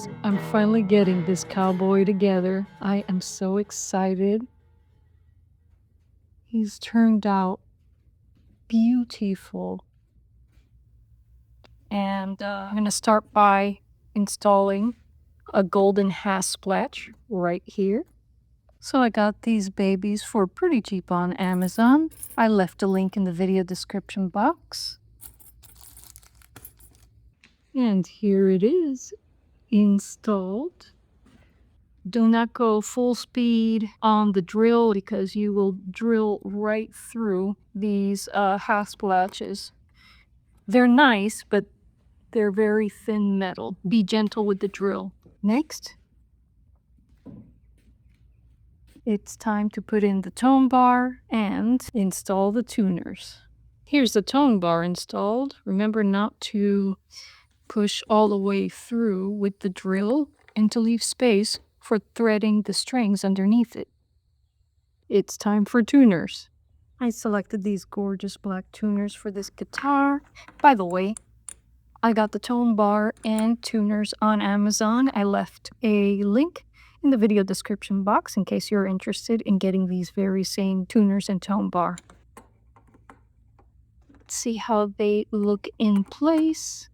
guys, I'm finally getting this cowboy together. I am so excited. He's turned out beautiful. And I'm going to start by installing a golden Hasplatch right here. So I got these babies for pretty cheap on Amazon. I left a link in the video description box. And here it is, installed. Do not go full speed on the drill because you will drill right through these Hasplatches. They're nice, but they're very thin metal. Be gentle with the drill. Next, it's time to put in the tone bar and install the tuners. Here's the tone bar installed. Remember not to push all the way through with the drill and to leave space for threading the strings underneath it. It's time for tuners. I selected these gorgeous black tuners for this guitar. By the way, I got the tone bar and tuners on Amazon. I left a link in the video description box in case you're interested in getting these very same tuners and tone bar. Let's see how they look in place.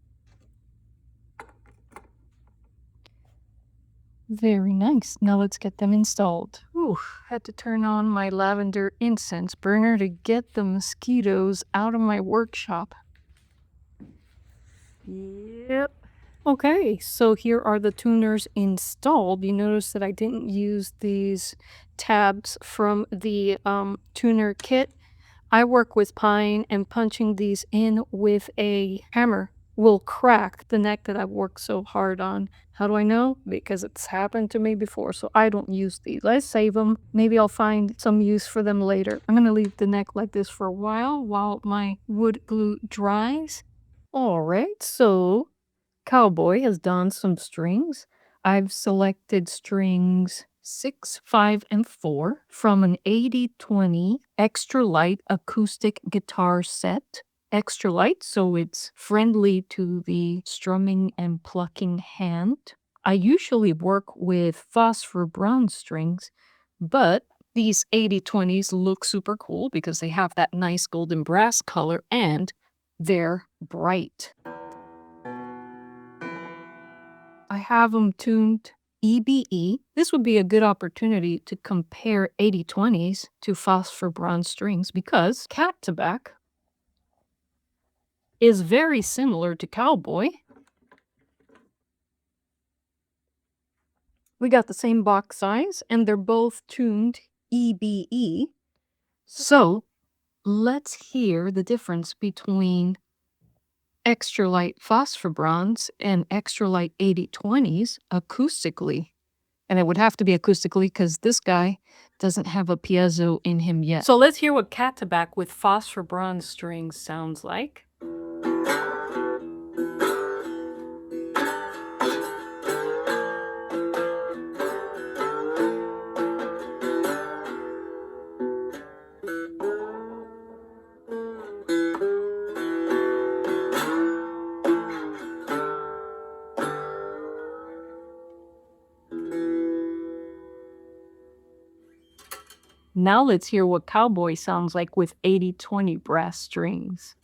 Very nice. Now let's get them installed. Ooh, had to turn on my lavender incense burner to get the mosquitoes out of my workshop. Yep. Okay, so here are the tuners installed. You notice that I didn't use these tabs from the tuner kit. I work with pine, and punching these in with a hammer will crack the neck that I've worked so hard on. How do I know? Because it's happened to me before, so I don't use these. I save them. Maybe I'll find some use for them later. I'm going to leave the neck like this for a while my wood glue dries. All right, so Cowboy has donned some strings. I've selected strings 6, 5, and 4 from an 80/20 extra light acoustic guitar set. Extra light, so it's friendly to the strumming and plucking hand. I usually work with phosphor bronze strings, but these 80/20s look super cool because they have that nice golden brass color and they're bright. I have them tuned EBE. This would be a good opportunity to compare 80/20s to phosphor bronze strings because Cat Tobacco is very similar to Cowboy. We got the same box size and they're both tuned EBE. So let's hear the difference between extra light phosphor bronze and extra light 80/20s acoustically. And it would have to be acoustically because this guy doesn't have a piezo in him yet. So let's hear what Cat Tobacco with phosphor bronze strings sounds like. Now let's hear what Cowboy sounds like with 80/20 brass strings.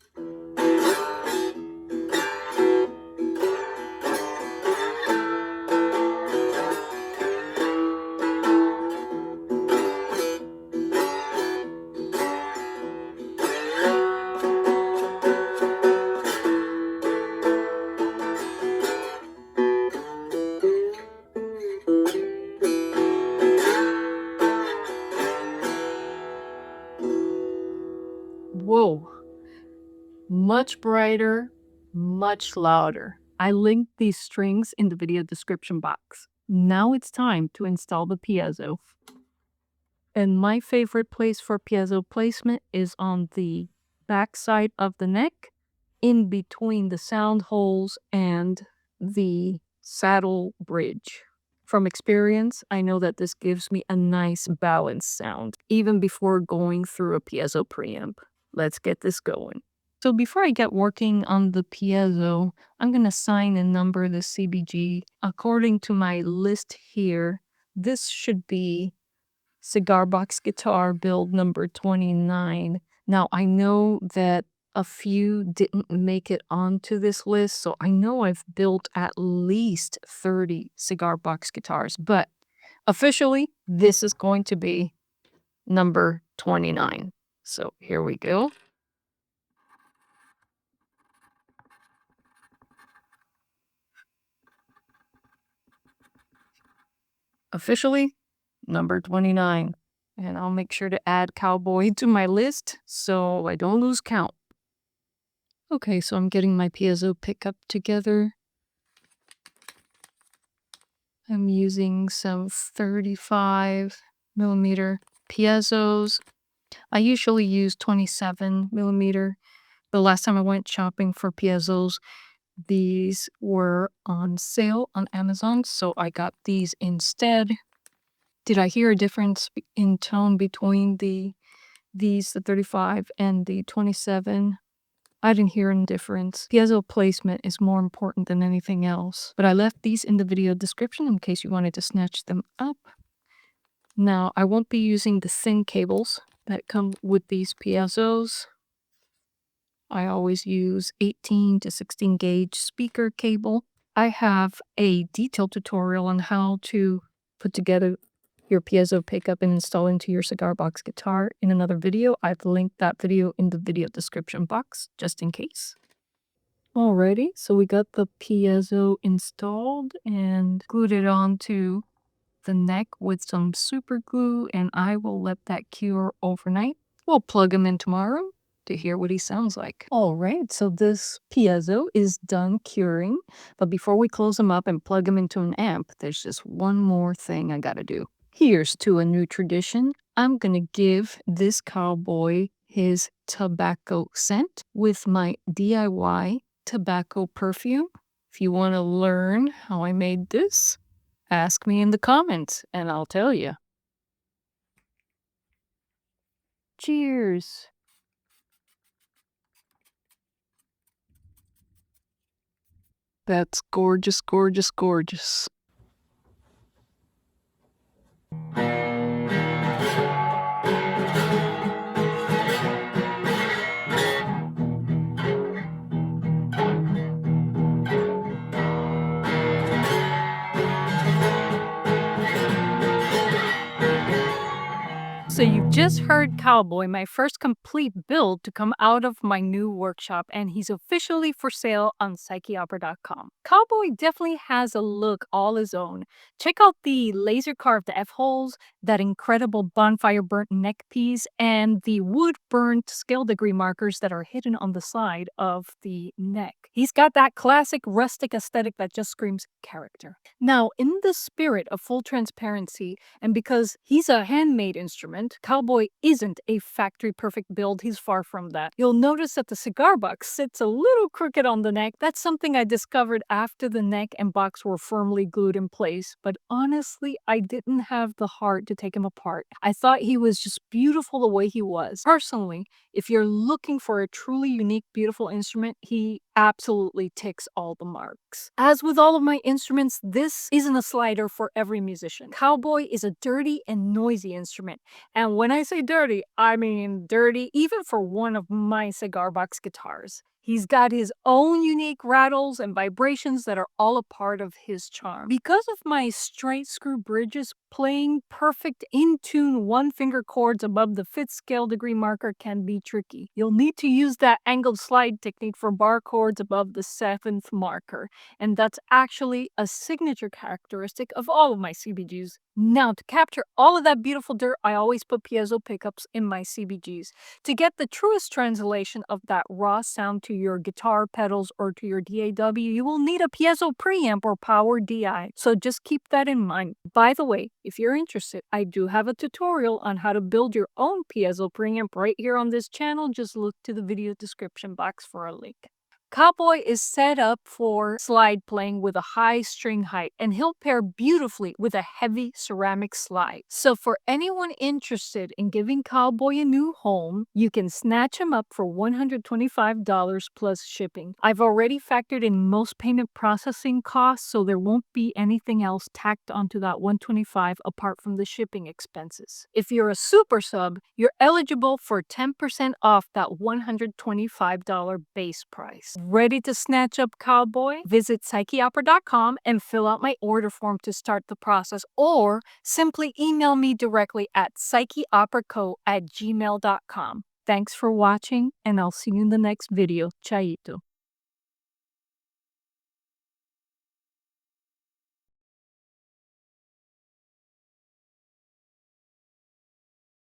Whoa, much brighter, much louder. I linked these strings in the video description box. Now it's time to install the piezo. And my favorite place for piezo placement is on the back side of the neck, in between the sound holes and the saddle bridge. From experience, I know that this gives me a nice balanced sound, even before going through a piezo preamp. Let's get this going. So before I get working on the piezo, I'm going to sign and number the CBG. According to my list here, this should be Cigar Box Guitar build number 29. Now, I know that a few didn't make it onto this list, so I know I've built at least 30 Cigar Box guitars, but officially, this is going to be number 29. So here we go. Officially, number 29. And I'll make sure to add Cowboy to my list so I don't lose count. Okay, so I'm getting my piezo pickup together. I'm using some 35 millimeter piezos. I usually use 27 millimeter. The last time I went shopping for piezos, these were on sale on Amazon, so I got these instead. Did I hear a difference in tone between the 35 and the 27? I didn't hear any difference. Piezo placement is more important than anything else. But I left these in the video description in case you wanted to snatch them up. Now, I won't be using the thin cables that come with these piezos. I always use 18 to 16 gauge speaker cable. I have a detailed tutorial on how to put together your piezo pickup and install into your Cigar Box guitar in another video. I've linked that video in the video description box just in case. Alrighty, so we got the piezo installed and glued it onto the neck with some super glue, and I will let that cure overnight. We'll plug him in tomorrow to hear what he sounds like. Alright, so this piezo is done curing, but before we close him up and plug him into an amp, there's just one more thing I gotta do. Here's to a new tradition. I'm gonna give this cowboy his tobacco scent with my DIY tobacco perfume. If you want to learn how I made this, ask me in the comments and I'll tell you. Cheers. That's gorgeous, gorgeous, gorgeous. So you've just heard Cowboy, my first complete build to come out of my new workshop, and he's officially for sale on PsycheOpera.com. Cowboy definitely has a look all his own. Check out the laser carved F-holes, that incredible bonfire burnt neck piece, and the wood burnt scale degree markers that are hidden on the side of the neck. He's got that classic rustic aesthetic that just screams character. Now, in the spirit of full transparency, and because he's a handmade instrument, Cowboy isn't a factory perfect build. He's far from that. You'll notice that the cigar box sits a little crooked on the neck. That's something I discovered after the neck and box were firmly glued in place. But honestly, I didn't have the heart to take him apart. I thought he was just beautiful the way he was. Personally, if you're looking for a truly unique, beautiful instrument, he absolutely ticks all the marks. As with all of my instruments, this isn't a slider for every musician. Cowboy is a dirty and noisy instrument. And when I say dirty, I mean dirty even for one of my cigar box guitars. He's got his own unique rattles and vibrations that are all a part of his charm. Because of my straight screw bridges, playing perfect in-tune one-finger chords above the 5th scale degree marker can be tricky. You'll need to use that angled slide technique for bar chords above the 7th marker, and that's actually a signature characteristic of all of my CBGs. Now, to capture all of that beautiful dirt, I always put piezo pickups in my CBGs. To get the truest translation of that raw sound to your guitar pedals or to your DAW, you will need a piezo preamp or power DI. So just keep that in mind. By the way, if you're interested, I do have a tutorial on how to build your own piezo preamp right here on this channel. Just look to the video description box for a link. Cowboy is set up for slide playing with a high string height, and he'll pair beautifully with a heavy ceramic slide. So for anyone interested in giving Cowboy a new home, you can snatch him up for $125 plus shipping. I've already factored in most payment processing costs, so there won't be anything else tacked onto that $125 apart from the shipping expenses. If you're a super sub, you're eligible for 10% off that $125 base price. Ready to snatch up Cowboy? Visit psycheopera.com and fill out my order form to start the process, or simply email me directly at psycheoperaco@gmail.com. Thanks for watching, and I'll see you in the next video. Chaito.